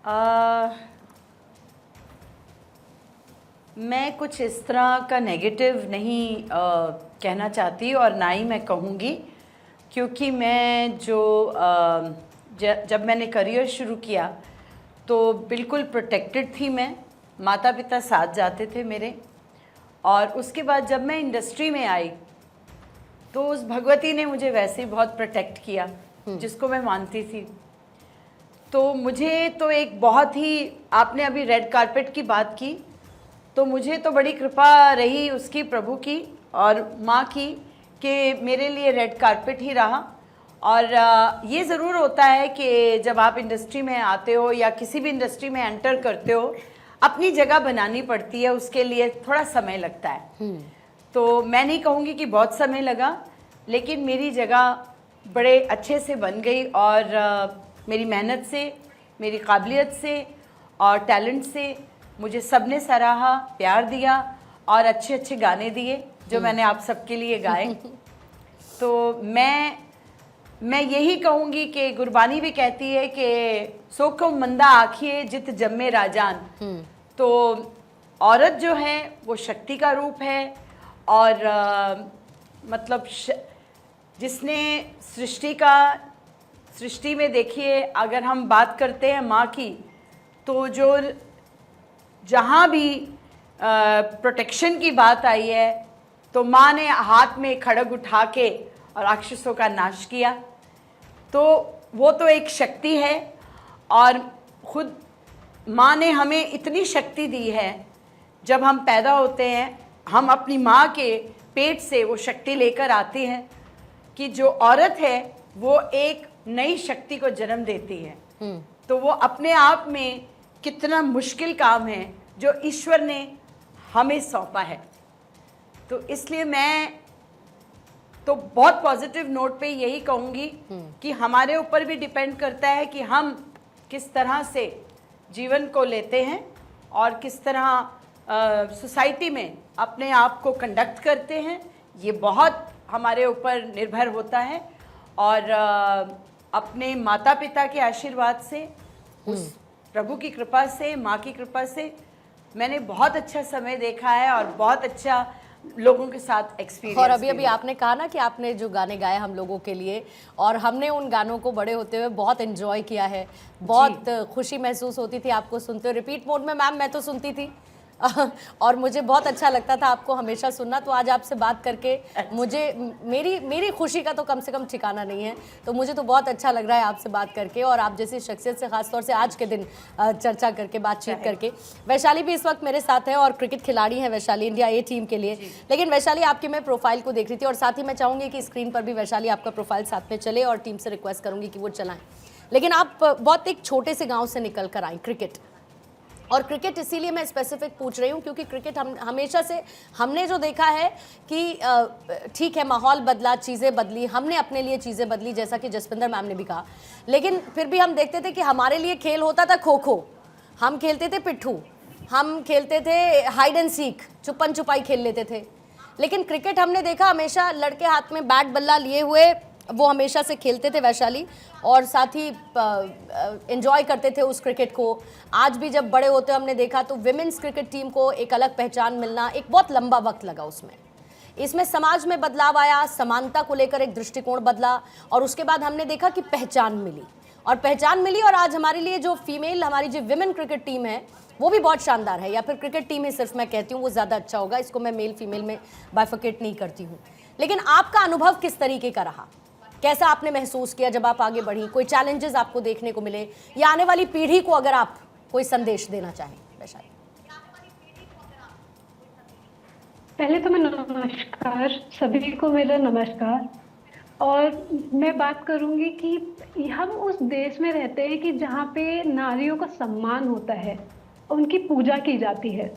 अ, मैं कुछ इस तरह का नेगेटिव नहीं कहना चाहती और ना ही मैं कहूँगी, क्योंकि मैं जब मैंने करियर शुरू किया तो बिल्कुल प्रोटेक्टेड थी मैं। माता पिता साथ जाते थे मेरे। और उसके बाद जब मैं इंडस्ट्री में आई तो उस भगवती ने मुझे वैसे ही बहुत प्रोटेक्ट किया, जिसको मैं मानती थी। तो मुझे तो एक बहुत ही, आपने अभी रेड कारपेट की बात की, तो मुझे तो बड़ी कृपा रही उसकी, प्रभु की और माँ की, कि मेरे लिए रेड कारपेट ही रहा। और ये ज़रूर होता है कि जब आप इंडस्ट्री में आते हो या किसी भी इंडस्ट्री में एंटर करते हो, अपनी जगह बनानी पड़ती है, उसके लिए थोड़ा समय लगता है। तो मैं नहीं कहूँगी कि बहुत समय लगा, लेकिन मेरी जगह बड़े अच्छे से बन गई। और मेरी मेहनत से, मेरी काबिलियत से और टैलेंट से मुझे सबने सराहा, प्यार दिया और अच्छे अच्छे गाने दिए जो मैंने आप सबके लिए गाए। तो मैं यही कहूँगी कि गुरबानी भी कहती है कि सो को मंदा आखिए जित जम्मे राजान। तो औरत जो है वो शक्ति का रूप है। और मतलब जिसने सृष्टि में, देखिए अगर हम बात करते हैं माँ की, तो जो जहाँ भी प्रोटेक्शन की बात आई है तो माँ ने हाथ में खड्ग उठा के और राक्षसों का नाश किया। तो वो तो एक शक्ति है। और खुद माँ ने हमें इतनी शक्ति दी है, जब हम पैदा होते हैं हम अपनी माँ के पेट से वो शक्ति लेकर आते हैं कि जो औरत है वो एक नई शक्ति को जन्म देती है। तो वो अपने आप में कितना मुश्किल काम है जो ईश्वर ने हमें सौंपा है। तो इसलिए मैं तो बहुत पॉजिटिव नोट पे यही कहूँगी कि हमारे ऊपर भी डिपेंड करता है कि हम किस तरह से जीवन को लेते हैं और किस तरह सोसाइटी में अपने आप को कंडक्ट करते हैं। ये बहुत हमारे ऊपर निर्भर होता है। और अपने माता पिता के आशीर्वाद से, उस प्रभु की कृपा से, माँ की कृपा से मैंने बहुत अच्छा समय देखा है और बहुत अच्छा लोगों के साथ एक्सपीरियंस। और अभी आपने कहा ना कि आपने जो गाने गाए हम लोगों के लिए, और हमने उन गानों को बड़े होते हुए बहुत एंजॉय किया है। बहुत खुशी महसूस होती थी आपको सुनते हुए। रिपीट मोड में मैम मैं तो सुनती थी और मुझे बहुत अच्छा लगता था आपको हमेशा सुनना। तो आज आपसे बात करके मुझे मेरी खुशी का तो कम से कम ठिकाना नहीं है। तो मुझे तो बहुत अच्छा लग रहा है आपसे बात करके, और आप जैसी शख्सियत से खासतौर से आज के दिन चर्चा करके, बातचीत करके। वैशाली भी इस वक्त मेरे साथ है और क्रिकेट खिलाड़ी हैं वैशाली, इंडिया ए टीम के लिए। लेकिन वैशाली, आपकी मैं प्रोफाइल को देख रही थी और साथ ही मैं चाहूँगी कि स्क्रीन पर भी वैशाली आपका प्रोफाइल साथ में चले, और टीम से रिक्वेस्ट करूँगी कि वो चलाएँ। लेकिन आप बहुत एक छोटे से गाँव से निकल कर आए क्रिकेट, और क्रिकेट इसीलिए मैं स्पेसिफिक पूछ रही हूँ क्योंकि क्रिकेट हम हमेशा से हमने जो देखा है कि ठीक है माहौल बदला, चीज़ें बदली, हमने अपने लिए चीज़ें बदली, जैसा कि जसविंदर मैम ने भी कहा। लेकिन फिर भी हम देखते थे कि हमारे लिए खेल होता था खो खो, हम खेलते थे पिट्ठू, हम खेलते थे हाइड एंड सीक, छुपन छुपाई खेल लेते थे। लेकिन क्रिकेट हमने देखा हमेशा लड़के हाथ में बैट बल्ला लिए हुए वो हमेशा से खेलते थे वैशाली, और साथ ही एंजॉय करते थे उस क्रिकेट को। आज भी जब बड़े होते हमने देखा तो विमेंस क्रिकेट टीम को एक अलग पहचान मिलना एक बहुत लंबा वक्त लगा उसमें। इसमें समाज में बदलाव आया, समानता को लेकर एक दृष्टिकोण बदला, और उसके बाद हमने देखा कि पहचान मिली और आज हमारे लिए जो फीमेल, हमारी जो विमेन क्रिकेट टीम है वो भी बहुत शानदार है। या फिर क्रिकेट टीम ही सिर्फ मैं कहती हूँ, वो ज़्यादा अच्छा होगा, इसको मैं मेल फीमेल में बाइफर्केट नहीं करती हूँ। लेकिन आपका अनुभव किस तरीके का रहा, कैसा आपने महसूस किया जब आप आगे बढ़ी? कोई चैलेंजेस आपको देखने को मिले, या आने वाली पीढ़ी को अगर आप कोई संदेश देना चाहें वैशाली? पहले तो मैं नमस्कार, सभी को मेरा नमस्कार। और मैं बात करूंगी कि हम उस देश में रहते हैं कि जहाँ पे नारियों का सम्मान होता है, उनकी पूजा की जाती है।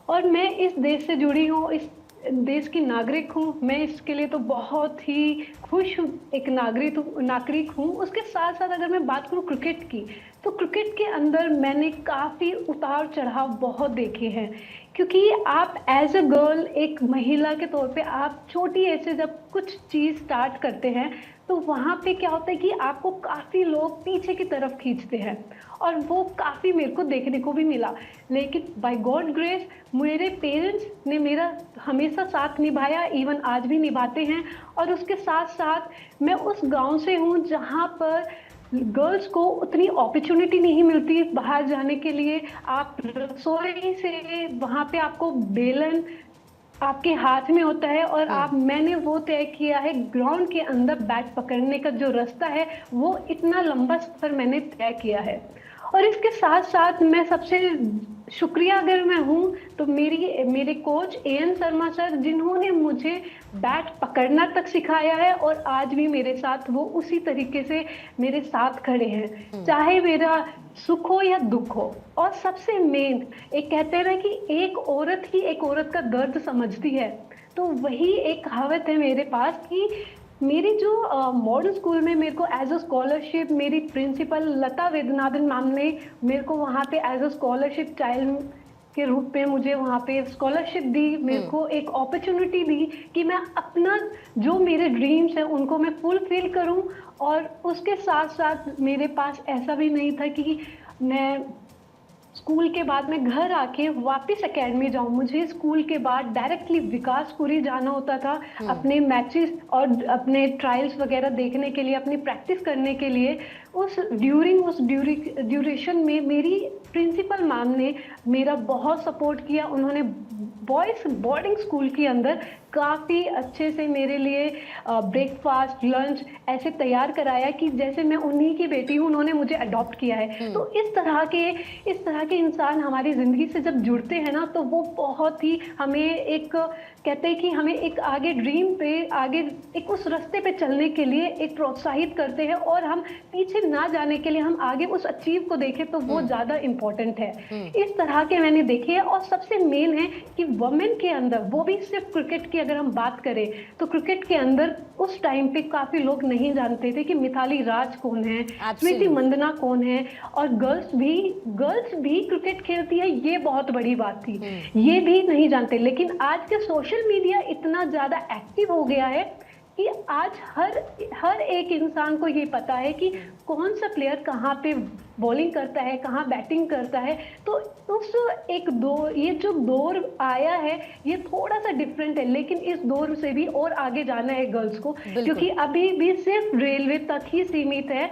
और मैं इस देश से जुड़ी हूँ, इस देश की नागरिक हूँ। मैं इसके लिए तो बहुत ही खुश हूँ, एक नागरिक हूँ। उसके साथ साथ अगर मैं बात करूँ क्रिकेट की, तो क्रिकेट के अंदर मैंने काफ़ी उतार चढ़ाव बहुत देखे हैं, क्योंकि आप एज अ गर्ल, एक महिला के तौर पे आप छोटी एज से जब कुछ चीज़ स्टार्ट करते हैं तो वहाँ पे क्या होता है कि आपको काफ़ी लोग पीछे की तरफ खींचते हैं, और वो काफ़ी मेरे को देखने को भी मिला। लेकिन बाय गॉड ग्रेस मेरे पेरेंट्स ने मेरा हमेशा साथ निभाया, इवन आज भी निभाते हैं। और उसके साथ साथ मैं उस गांव से हूँ जहाँ पर गर्ल्स को उतनी अपॉर्चुनिटी नहीं मिलती बाहर जाने के लिए। आप रसोई से वहाँ पे आपको बेलन आपके हाथ में होता है, और मैंने वो तय किया है ग्राउंड के अंदर बैट पकड़ने का जो रास्ता है, वो इतना लंबा सफर मैंने तय किया है। और इसके साथ साथ मैं सबसे शुक्रिया अगर मैं हूँ तो मेरे कोच एएन शर्मा सर, जिन्होंने मुझे बैट पकड़ना तक सिखाया है, और आज भी मेरे साथ वो उसी तरीके से मेरे साथ खड़े हैं, चाहे मेरा सुख हो या दुख हो। और सबसे मेन, एक कहते हैं ना कि एक औरत ही एक औरत का दर्द समझती है, तो वही एक कहावत है मेरे पास कि मेरी जो मॉडर्न स्कूल में मेरे को एज अ स्कॉलरशिप मेरी प्रिंसिपल लता वेदनाथन मैम ने मेरे को वहाँ पे एज अ स्कॉलरशिप चाइल्ड के रूप में मुझे वहाँ पे स्कॉलरशिप दी, मेरे को एक अपॉर्चुनिटी दी कि मैं अपना जो मेरे ड्रीम्स हैं उनको मैं फुलफिल करूँ। और उसके साथ साथ मेरे पास ऐसा भी नहीं था कि मैं स्कूल के बाद मैं घर आके वापस एकेडमी जाऊं। मुझे स्कूल के बाद डायरेक्टली विकासपुरी जाना होता था अपने मैचेस और अपने ट्रायल्स वगैरह देखने के लिए, अपनी प्रैक्टिस करने के लिए। उस ड्यूरेशन में मेरी प्रिंसिपल मैम ने मेरा बहुत सपोर्ट किया। उन्होंने बॉयज़ बोर्डिंग स्कूल के अंदर काफ़ी अच्छे से मेरे लिए ब्रेकफास्ट लंच ऐसे तैयार कराया कि जैसे मैं उन्हीं की बेटी हूँ, उन्होंने मुझे अडॉप्ट किया है। तो इस तरह के इंसान हमारी ज़िंदगी से जब जुड़ते हैं ना, तो वो बहुत ही हमें एक कहते हैं कि हमें एक आगे ड्रीम पे आगे एक उस रास्ते पे चलने के लिए एक प्रोत्साहित करते हैं, और हम पीछे ना जाने के लिए हम आगे उस अचीव को देखें तो वो ज़्यादा इम्पोर्टेंट है। इस तरह के मैंने देखे हैं। और सबसे मेन है कि वुमेन के अंदर, वो भी सिर्फ क्रिकेट की अगर हम बात करें तो क्रिकेट के अंदर उस टाइम पे काफ़ी लोग नहीं जानते थे कि मिताली राज कौन है, स्मृति मंदना कौन है, और गर्ल्स भी क्रिकेट खेलती है, ये बहुत बड़ी बात थी, ये भी नहीं जानते। लेकिन आज के सोशल मीडिया इतना ज़्यादा एक्टिव हो गया है कि आज हर एक इंसान को ये पता है कि कौन सा प्लेयर कहाँ पे बॉलिंग करता है, कहाँ बैटिंग करता है। तो उस ये जो दौर आया है ये थोड़ा सा डिफरेंट है, लेकिन इस दौर से भी और आगे जाना है गर्ल्स को, क्योंकि अभी भी सिर्फ रेलवे तक ही सीमित है।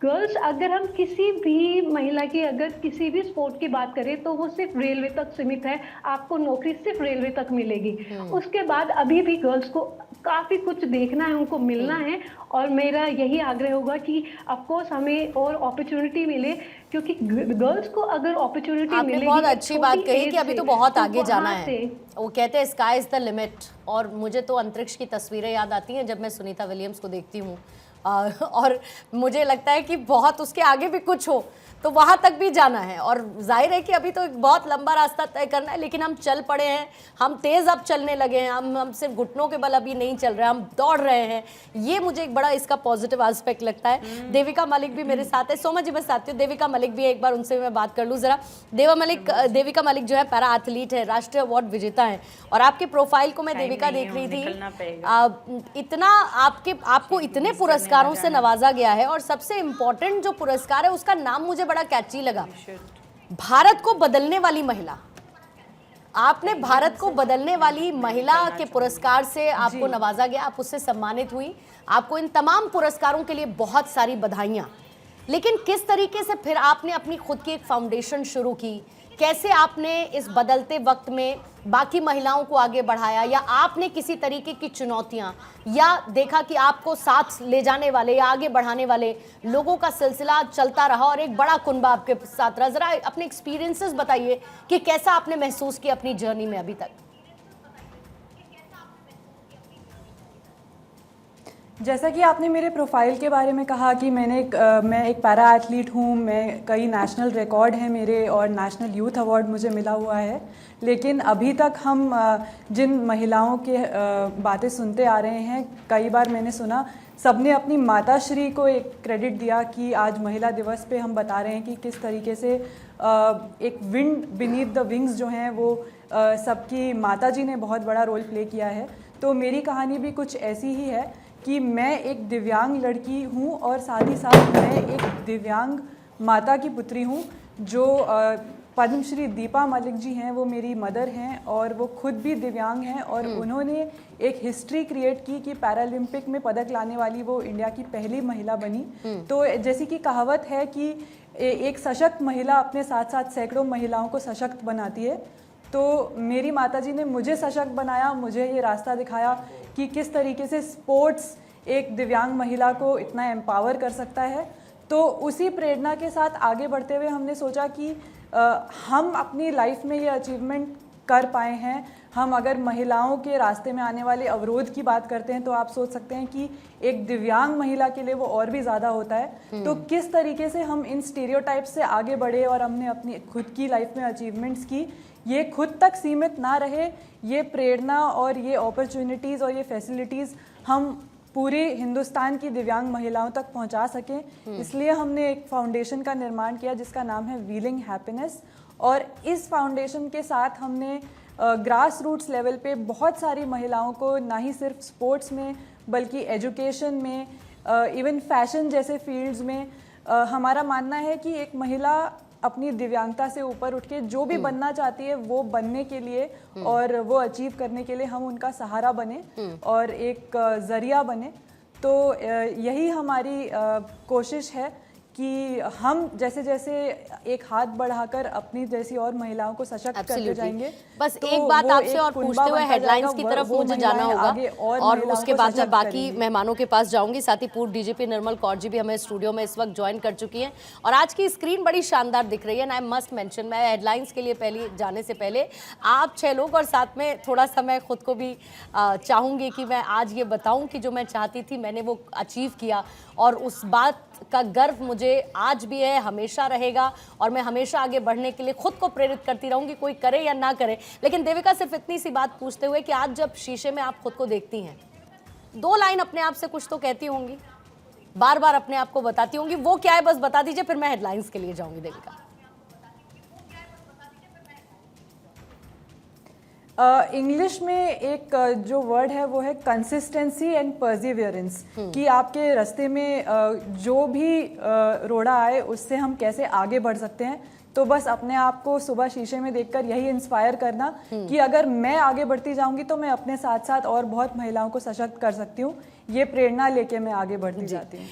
गर्ल्स, अगर हम किसी भी महिला की अगर किसी भी स्पोर्ट की बात करें तो वो सिर्फ रेलवे तक सीमित है, आपको नौकरी सिर्फ रेलवे तक मिलेगी। उसके बाद अभी भी गर्ल्स को काफ़ी कुछ देखना है, उनको मिलना है। और मेरा यही आग्रह होगा कि ऑफकोर्स हमें और अपॉर्चुनिटी मिले, क्योंकि गर्ल्स को अगर अपॉर्चुनिटी मिले। बहुत अच्छी बात कही कि अभी तो बहुत आगे जाना है। वो कहते हैं स्काई इज द लिमिट। और मुझे तो अंतरिक्ष की तस्वीरें याद आती हैं जब मैं सुनीता विलियम्स को देखती हूँ, और मुझे लगता है कि बहुत उसके आगे भी कुछ हो तो वहाँ तक भी जाना है। और जाहिर है कि अभी तो एक बहुत लंबा रास्ता तय करना है, लेकिन हम चल पड़े हैं, हम तेज़ अब चलने लगे हैं, हम सिर्फ घुटनों के बल अभी नहीं चल रहे हैं, हम दौड़ रहे हैं। ये मुझे एक बड़ा इसका पॉजिटिव एस्पेक्ट लगता है। देविका मलिक भी मेरे साथ है। सोमा जी, बस साथी देविका मलिक भी, एक बार उनसे मैं बात कर लूँ ज़रा। देविका मलिक जो है पैरा एथलीट है, राष्ट्रीय अवार्ड विजेता है, और आपके प्रोफाइल को मैं देविका देख रही थी, इतना आपको इतने पुरस्कारों से नवाजा गया है, और सबसे इम्पोर्टेंट जो पुरस्कार है उसका नाम मुझे बड़ा कैची लगा, भारत को बदलने वाली महिला। आपने भारत को बदलने वाली महिला के पुरस्कार से आपको नवाजा गया, आप उससे सम्मानित हुई। आपको इन तमाम पुरस्कारों के लिए बहुत सारी बधाइयां। लेकिन किस तरीके से फिर आपने अपनी खुद की एक फाउंडेशन शुरू की, कैसे आपने इस बदलते वक्त में बाकी महिलाओं को आगे बढ़ाया, या आपने किसी तरीके की चुनौतियां या देखा कि आपको साथ ले जाने वाले या आगे बढ़ाने वाले लोगों का सिलसिला चलता रहा और एक बड़ा कुनबा आपके साथ रहा? जरा अपने एक्सपीरियंसेस बताइए कि कैसा आपने महसूस किया अपनी जर्नी में अभी तक। जैसा कि आपने मेरे प्रोफाइल के बारे में कहा कि मैं एक पैरा एथलीट हूँ, मैं कई नेशनल रिकॉर्ड हैं मेरे, और नेशनल यूथ अवार्ड मुझे मिला हुआ है। लेकिन अभी तक हम जिन महिलाओं के बातें सुनते आ रहे हैं, कई बार मैंने सुना सबने अपनी माताश्री को एक क्रेडिट दिया कि आज महिला दिवस पे हम बता रहे हैं कि किस तरीके से एक विंड बीनीथ द विंग्स जो हैं वो सबकी माताजी ने बहुत बड़ा रोल प्ले किया है। तो मेरी कहानी भी कुछ ऐसी ही है कि मैं एक दिव्यांग लड़की हूँ और साथ ही साथ मैं एक दिव्यांग माता की पुत्री हूँ। जो पद्मश्री दीपा मलिक जी हैं वो मेरी मदर हैं और वो खुद भी दिव्यांग हैं और उन्होंने एक हिस्ट्री क्रिएट की कि पैरालंपिक में पदक लाने वाली वो इंडिया की पहली महिला बनी। तो जैसी कि कहावत है कि एक सशक्त महिला अपने साथ साथ सैकड़ों महिलाओं को सशक्त बनाती है। तो मेरी माताजी ने मुझे सशक्त बनाया, मुझे ये रास्ता दिखाया कि किस तरीके से स्पोर्ट्स एक दिव्यांग महिला को इतना एम्पावर कर सकता है। तो उसी प्रेरणा के साथ आगे बढ़ते हुए हमने सोचा कि हम अपनी लाइफ में ये अचीवमेंट कर पाए हैं। हम अगर महिलाओं के रास्ते में आने वाले अवरोध की बात करते हैं तो आप सोच सकते हैं कि एक दिव्यांग महिला के लिए वो और भी ज़्यादा होता है। तो किस तरीके से हम इन स्टीरियोटाइप्स से आगे बढ़े और हमने अपनी खुद की लाइफ में अचीवमेंट्स की, ये खुद तक सीमित ना रहे, ये प्रेरणा और ये अपॉर्चुनिटीज़ और ये फैसिलिटीज़ हम पूरे हिंदुस्तान की दिव्यांग महिलाओं तक पहुंचा सकें। इसलिए हमने एक फाउंडेशन का निर्माण किया जिसका नाम है व्हीलिंग हैप्पीनेस। और इस फाउंडेशन के साथ हमने ग्रास रूट्स लेवल पे बहुत सारी महिलाओं को ना ही सिर्फ स्पोर्ट्स में बल्कि एजुकेशन में, इवन फैशन जैसे फील्ड्स में हमारा मानना है कि एक महिला अपनी दिव्यांगता से ऊपर उठ के जो भी बनना चाहती है वो बनने के लिए और वो अचीव करने के लिए हम उनका सहारा बने और एक जरिया बने। तो यही हमारी कोशिश है कि हम जैसे जैसे एक हाथ बढ़ाकर अपनी जैसी और महिलाओं को सशक्त करते जाएंगे। बस तो एक बात वो आपसे एक और कुनबा पूछते हुए बनता हेडलाइंस जाएगा, की तरफ वो मुझे जाना महिलाएं होगा आगे और महिलाओं उसके को बाद मैं सशक्त बाकी करेंगी। मेहमानों के पास जाऊंगी। साथ ही पूर्व डीजीपी निर्मल कौर जी भी हमें स्टूडियो में इस वक्त ज्वाइन कर चुकी हैं और आज की स्क्रीन बड़ी शानदार दिख रही है। एंड आई मस्ट मेंशन, मैं हेडलाइंस के लिए पहले जाने से पहले आप 6 लोग और साथ में थोड़ा सा मैं खुद को भी चाहूँगी कि मैं आज ये बताऊँ कि जो मैं चाहती थी मैंने वो अचीव किया और उस बात का गर्व मुझे आज भी है, हमेशा रहेगा और मैं हमेशा आगे बढ़ने के लिए खुद को प्रेरित करती रहूंगी, कोई करे या ना करे। लेकिन देविका, सिर्फ इतनी सी बात पूछते हुए कि आज जब शीशे में आप खुद को देखती हैं, 2 लाइन अपने आप से कुछ तो कहती होंगी, बार बार अपने आप को बताती होंगी, वो क्या है बस बता दीजिए, फिर मैं हेडलाइंस के लिए जाऊंगी। देविका, इंग्लिश में एक जो वर्ड है वो है कंसिस्टेंसी एंड परसिवियरेंस, कि आपके रास्ते में जो भी रोड़ा आए उससे हम कैसे आगे बढ़ सकते हैं। तो बस अपने आप को सुबह शीशे में देखकर यही इंस्पायर करना कि अगर मैं आगे बढ़ती जाऊंगी तो मैं अपने साथ साथ और बहुत महिलाओं को सशक्त कर सकती हूँ। ये प्रेरणा लेके मैं आगे बढ़ती जाती हूँ।